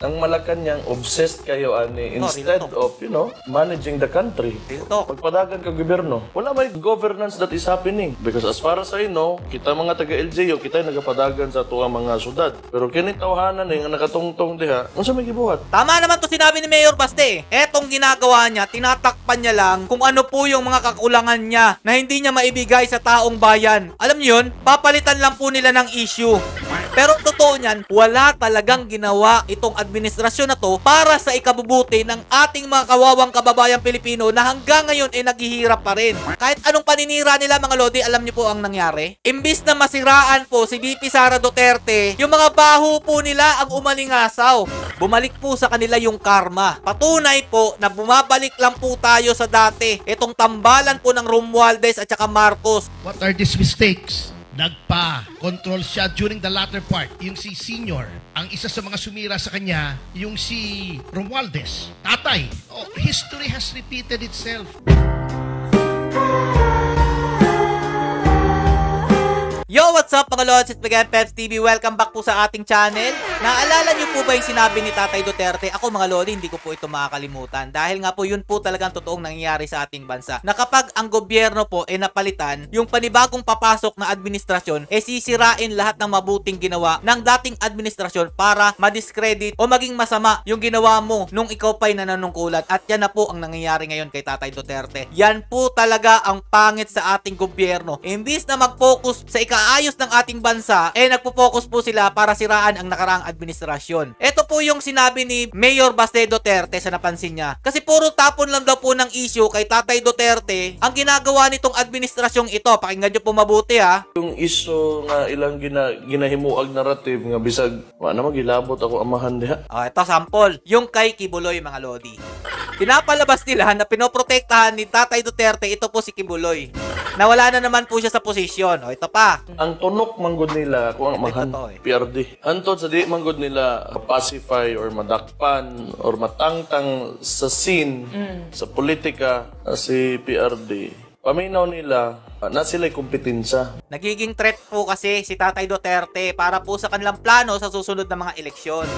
Ang Malacanang obsessed kayo ani instead of, managing the country. Pagpadagan ka gobyerno, wala may governance that is happening. Because as far as I know, kita mga taga-LGU, kita nagapadagan sa tuwa mga syudad. Pero kini tawhanan nga nakatungtong diha, unsa may gibuhat? Tama naman to sinabi ni Mayor Baste. Etong ginagawa niya, tinatakpan niya lang kung ano po yung mga kakulangan niya na hindi niya maibigay sa taong bayan. Alam niyo yun, papalitan lang po nila ng issue. Pero totoo niyan, wala talagang ginawa itong administrasyon na to para sa ikabubuti ng ating mga kawawang kababayang Pilipino na hanggang ngayon ay naghihirap pa rin. Kahit anong paninira nila mga lodi, alam niyo po ang nangyari? Imbis na masiraan po si VP Sara Duterte, yung mga baho po nila ang umalingasaw. Bumalik po sa kanila yung karma. Patunay po na bumabalik lang po tayo sa dati. Itong tambalan po ng Romualdez at saka Marcos. What are these mistakes? Nagpa-control siya during the latter part. Yung si Senior, ang isa sa mga sumira sa kanya, yung si Romualdez, tatay. Oh, history has repeated itself. Yo, what's up mga lods? It's Bigyan Peps TV. Welcome back po sa ating channel. Naalala niyo po ba yung sinabi ni Tatay Duterte? Ako mga lodi, hindi ko po ito makakalimutan. Dahil nga po yun po talagang totoong nangyayari sa ating bansa. Na kapag ang gobyerno po ay napalitan, yung panibagong papasok na administrasyon, sisirain lahat ng mabuting ginawa ng dating administrasyon para madiscredit o maging masama yung ginawa mo nung ikaw pa'y nananungkulan. At yan na po ang nangyayari ngayon kay Tatay Duterte. Yan po talaga ang pangit sa ating gobyerno. Imbis na mag-focus sa ayos ng ating bansa, nagpo-focus po sila para siraan ang nakaraang administrasyon. Ito po yung sinabi ni Mayor Baste Duterte sa napansin niya. Kasi puro tapon lang daw po ng issue kay Tatay Duterte ang ginagawa nitong administrasyong ito. Pakinggan nyo po mabuti ha. Yung issue nga ilang ginahimuag narrative nga bisag, wala naman gilabot ako amahan diha. Ito sample. Yung kay Kibuloy mga lodi. Pinapalabas nila na pinoprotektahan ni Tatay Duterte, ito po si Kibuloy. Nawala na naman po siya sa posisyon. Ito pa. Ang tunok manggod nila kung ang mahan PRD. Anton sa di manggod nila pacify or madakpan or matangtang sa scene sa politika si PRD. Paminaw nila na sila'y kompetensya. Nagiging threat po kasi si Tatay Duterte para po sa kanilang plano sa susunod na mga eleksyon.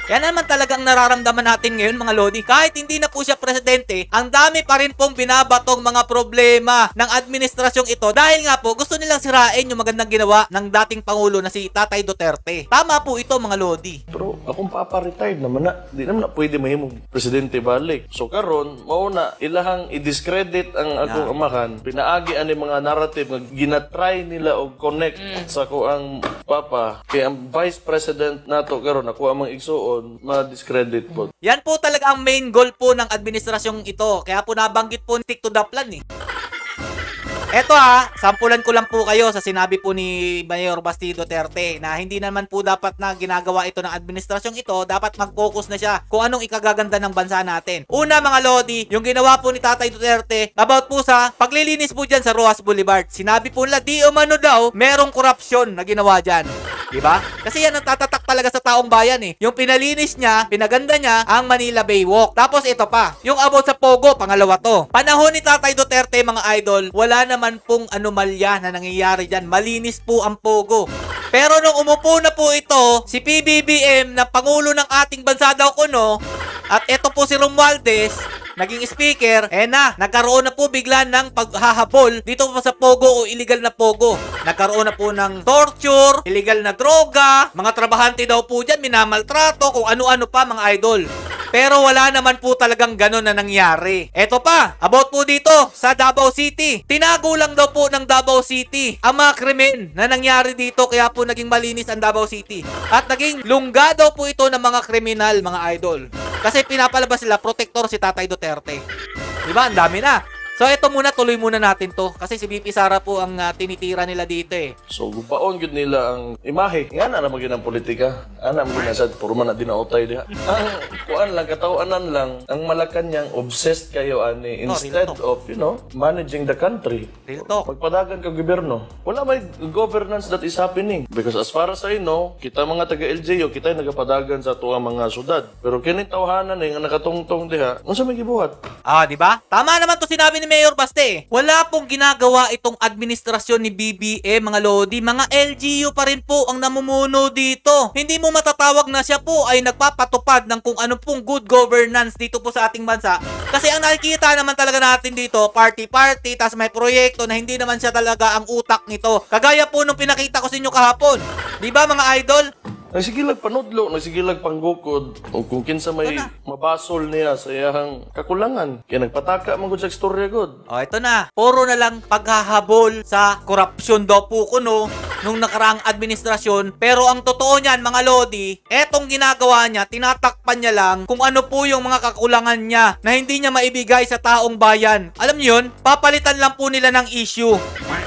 Yan naman talagang nararamdaman natin ngayon mga lodi. Kahit hindi na po siya presidente, ang dami pa rin pong binabatong mga problema ng administrasyong ito dahil nga po gusto nilang sirain yung magandang ginawa ng dating Pangulo na si Tatay Duterte. Tama po ito mga lodi. Pero akong papa-retired naman na, di naman na pwede mahimong presidente balik. So karon mauna ilahang i-discredit ang akong amahan. Pinaagi ani mga narrative nga ginatry nila og connect sa kuang papa kay ang vice president nato karon ako amang igsuon ma-discredit po. Yan po talaga ang main goal po ng administrasyong ito. Kaya po nabanggit po stick to the plan eh. Eto sampulan ko lang po kayo sa sinabi po ni Mayor Baste Duterte na hindi naman po dapat na ginagawa ito ng administrasyong ito, dapat mag-focus na siya kung anong ikagaganda ng bansa natin. Una mga lodi, yung ginawa po ni Tatay Duterte about po sa paglilinis po dyan sa Rojas Boulevard. Sinabi po nila di umano daw merong korupsyon na ginawa dyan. Diba? Kasi yan ang tatatak talaga sa taong bayan eh. Yung pinalinis niya, pinaganda niya ang Manila Baywalk. Tapos ito pa, yung about sa Pogo, pangalawa to. Panahon ni Tatay Duterte mga idol, wala naman pong anomalya na nangyayari dyan. Malinis po ang Pogo. Pero nung umupo na po ito, si PBBM na Pangulo ng ating bansa daw kuno, at ito po si Romualdez, naging speaker, nagkaroon na po bigla ng paghahabol dito po sa Pogo o illegal na Pogo. Nagkaroon na po ng torture, illegal na droga, mga trabahante daw po dyan, minamaltrato, kung ano-ano pa mga idol. Pero wala naman po talagang ganon na nangyari. Eto pa, about po dito sa Davao City. Tinago lang daw po ng Davao City ang mga krimen na nangyari dito kaya po naging malinis ang Davao City. At naging lungga daw po ito ng mga kriminal mga idol. Kasi pinapalabas sila protektor si Tatay Duterte. Diba? Ang dami na. So ito muna, tuloy muna natin to. Kasi si VP Sara po ang tinitira nila dito eh. So gupaon gud nila ang imahe. Nga na naman ang politika. Ana mo ginasad, puro man na dinautay diha. Ang kuan lang, katawanan lang, ang Malacanang obsessed kayo ani instead of, managing the country. Real talk. Pagpadagan ka gobyerno, wala may governance that is happening. Because as far as I know, kita mga taga-LGU, kita nagapadagan sa tuwa mga syudad. Pero kini tawhanan nga nakatungtong diha, unsa may gibuhat? Di ba? Tama naman to sinabi ni ni Mayor Baste, wala pong ginagawa itong administrasyon ni BBM, mga Lodi. Mga LGU pa rin po ang namumuno dito. Hindi mo matatawag na siya po ay nagpapatupad ng kung ano pong good governance dito po sa ating bansa. Kasi ang nakikita naman talaga natin dito, party-party, tas may proyekto na hindi naman siya talaga ang utak nito. Kagaya po nung pinakita ko sa inyo kahapon. Di ba mga idol? Nagsigilag panudlo, nagsigilag panggukod, o kung kinsa may mabasol niya sa iyahang kakulangan. Kaya nagpataka man gud sa istorya gud. O, ito na. Puro na lang paghahabol sa korupsyon daw po kuno nung nakaraang administrasyon. Pero ang totoo niyan, mga Lodi, etong ginagawa niya, tinatakpan niya lang kung ano po yung mga kakulangan niya na hindi niya maibigay sa taong bayan. Alam niyo yun? Papalitan lang po nila ng issue.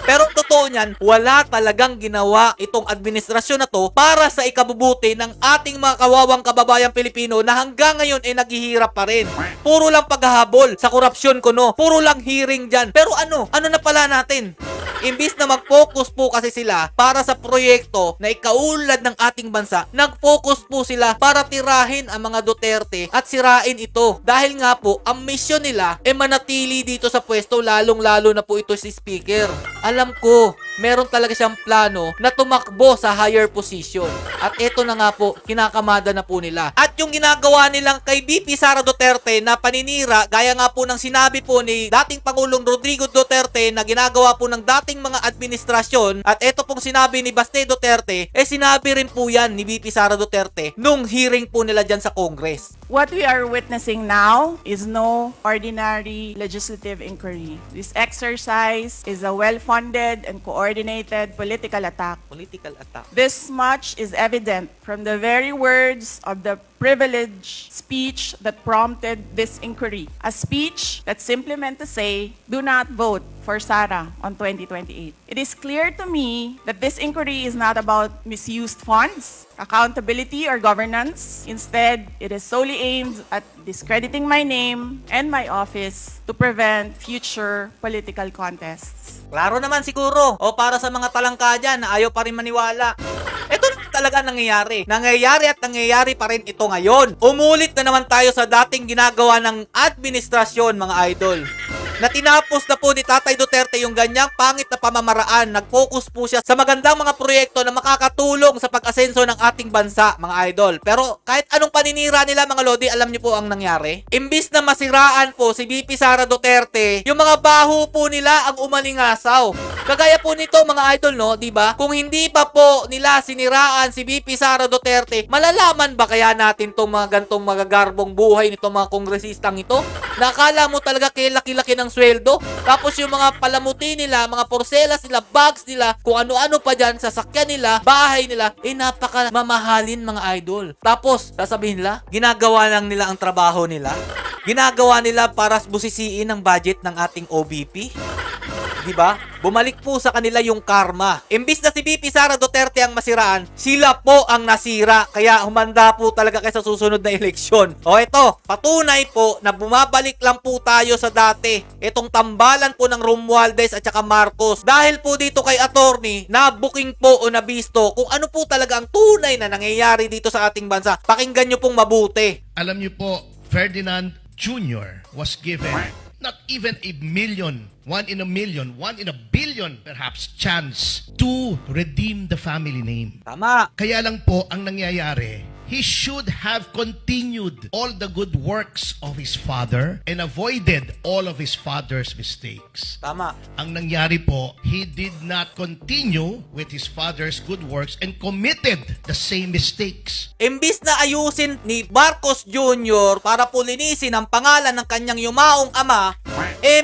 Pero totoo niyan, wala talagang ginawa itong administrasyon na to para sa ikabubuti ng ating mga kawawang kababayang Pilipino na hanggang ngayon ay naghihirap pa rin. Puro lang paghahabol sa korupsyon kuno. Puro lang hearing dyan. Pero ano na pala natin? Imbis na mag-focus po kasi sila para sa proyekto na ikaulad ng ating bansa, nag-focus po sila para tirahin ang mga Duterte at sirain ito. Dahil nga po, ang mission nila ay manatili dito sa pwesto, lalong-lalo na po ito si Speaker. Alam ko, meron talaga siyang plano na tumakbo sa higher position. At ito na nga po, kinakamada na po nila. At yung ginagawa nilang kay VP Sara Duterte na paninira, gaya nga po ng sinabi po ni dating Pangulong Rodrigo Duterte na ginagawa po ng dating mga administrasyon, at ito pong sinabi ni Baste Duterte, sinabi rin po yan ni VP Sara Duterte nung hearing po nila dyan sa Congress. What we are witnessing now is no ordinary legislative inquiry. This exercise is a well-funded and coordinated political attack. Political attack. This much is evident from the very words of the privileged speech that prompted this inquiry. A speech that simply meant to say, do not vote for Sara on 2028. It is clear to me that this inquiry is not about misused funds, accountability, or governance. Instead, it is solely aimed at discrediting my name and my office to prevent future political contests. Klaro naman siguro. O para sa mga talangka dyan na ayaw pa rin maniwala. Ito talaga nangyayari. Nangyayari at nangyayari pa rin ito ngayon. Umulit na naman tayo sa dating ginagawa ng administrasyon, mga idol. Na tinapos na po ni Tatay Duterte yung ganyang pangit na pamamaraan. Nag-focus po siya sa magandang mga proyekto na makakatulong sa pag-asenso ng ating bansa, mga idol. Pero kahit anong paninira nila, mga Lodi, alam niyo po ang nangyari? Imbis na masiraan po si VP Sara Duterte, yung mga baho po nila ang umalingasaw. Kagaya po nito, mga idol, no? Diba? Kung hindi pa po nila siniraan si VP Sara Duterte, malalaman ba kaya natin itong mga gantong magagarbong buhay nitong mga kongresistang ito? Nakala mo talaga kay laki-laki ng sweldo. Tapos yung mga palamuti nila, mga porselas nila, bags nila, kung ano-ano pa dyan, sasakyan nila, bahay nila, napaka mamahalin, mga idol. Tapos, sasabihin nila, ginagawa lang nila ang trabaho nila. Ginagawa nila para busisiin ang budget ng ating OBP. Diba? Bumalik po sa kanila yung karma. Imbis na si VP Sara Duterte ang masiraan, sila po ang nasira. Kaya humanda po talaga kayo sa susunod na eleksyon. O ito, patunay po na bumabalik lang po tayo sa dati. Itong tambalan po ng Romualdez at saka Marcos. Dahil po dito kay attorney, na-booking po o nabisto kung ano po talaga ang tunay na nangyayari dito sa ating bansa. Pakinggan nyo pong mabuti. Alam niyo po, Ferdinand Jr. was given not even a million, 1 in a million, 1 in a billion perhaps chance to redeem the family name. Tama. Kaya lang po ang nangyayari, he should have continued all the good works of his father and avoided all of his father's mistakes. Tama. Ang nangyari po, he did not continue with his father's good works and committed the same mistakes. Imbis na ayusin ni Marcos Jr. para po linisin ang pangalan ng kanyang yumaong ama,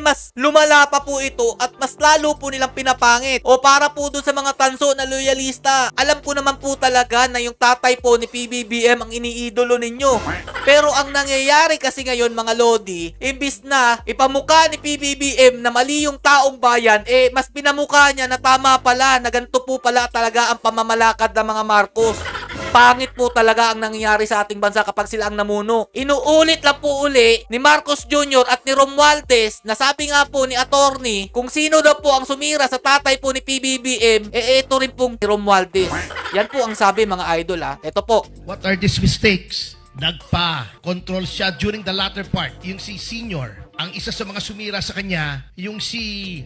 mas lumala pa po ito at mas lalo po nilang pinapangit. O para po dun sa mga tanso na loyalista, alam ko naman po talaga na yung tatay po ni PBBM ang iniidolo ninyo. Pero ang nangyayari kasi ngayon, mga Lodi, imbis na ipamukha ni PBBM na mali yung taong bayan, mas pinamukha niya na tama pala, na ganito po pala talaga ang pamamalakad ng mga Marcos. Pangit po talaga ang nangyayari sa ating bansa kapag sila ang namuno. Inuulit lang po uli ni Marcos Jr. at ni Romualdez na sabi nga po ni attorney kung sino daw po ang sumira sa tatay po ni PBBM, ito rin pong si Romualdez. Yan po ang sabi, mga idol, ha. Ito po. What are these mistakes? Nagpa-control siya during the latter part, yung si Senior. Ang isa sa mga sumira sa kanya, yung si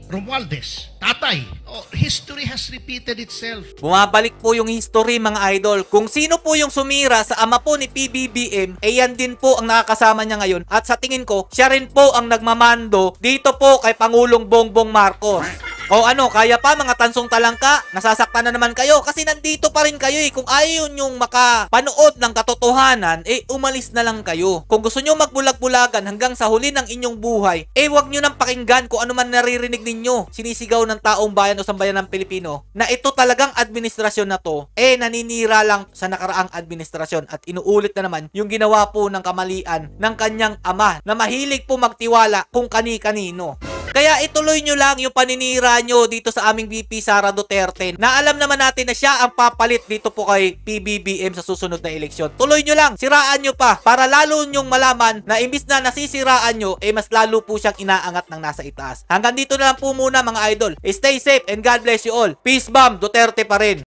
Romualdez, tatay. History has repeated itself. Bumabalik po yung history mga idol. Kung sino po yung sumira sa ama po ni PBBM, yan din po ang nakakasama niya ngayon. At sa tingin ko, siya rin po ang nagmamando dito po kay Pangulong Bongbong Marcos. O ano, kaya pa mga tansong talangka, nasasaktan na naman kayo kasi nandito pa rin kayo eh. Kung ayaw nyong makapanood ng katotohanan, umalis na lang kayo. Kung gusto nyo magbulag-bulagan hanggang sa huli ng inyong buhay, wag nyo nang pakinggan kung ano man naririnig ninyo. Sinisigaw ng taong bayan o sambayan ng Pilipino na ito talagang administrasyon na to, naninira lang sa nakaraang administrasyon at inuulit na naman yung ginawa po ng kamalian ng kanyang ama na mahilig po magtiwala kung kani-kanino. Kaya ituloy nyo lang yung paninira nyo dito sa aming VP Sara Duterte na alam naman natin na siya ang papalit dito po kay PBBM sa susunod na eleksyon. Tuloy nyo lang, siraan nyo pa para lalo nyong malaman na imbis na nasisiraan nyo, mas lalo po siyang inaangat ng nasa itaas. Hanggang dito na lang po muna mga idol. Stay safe and God bless you all. Peace bomb, Duterte pa rin.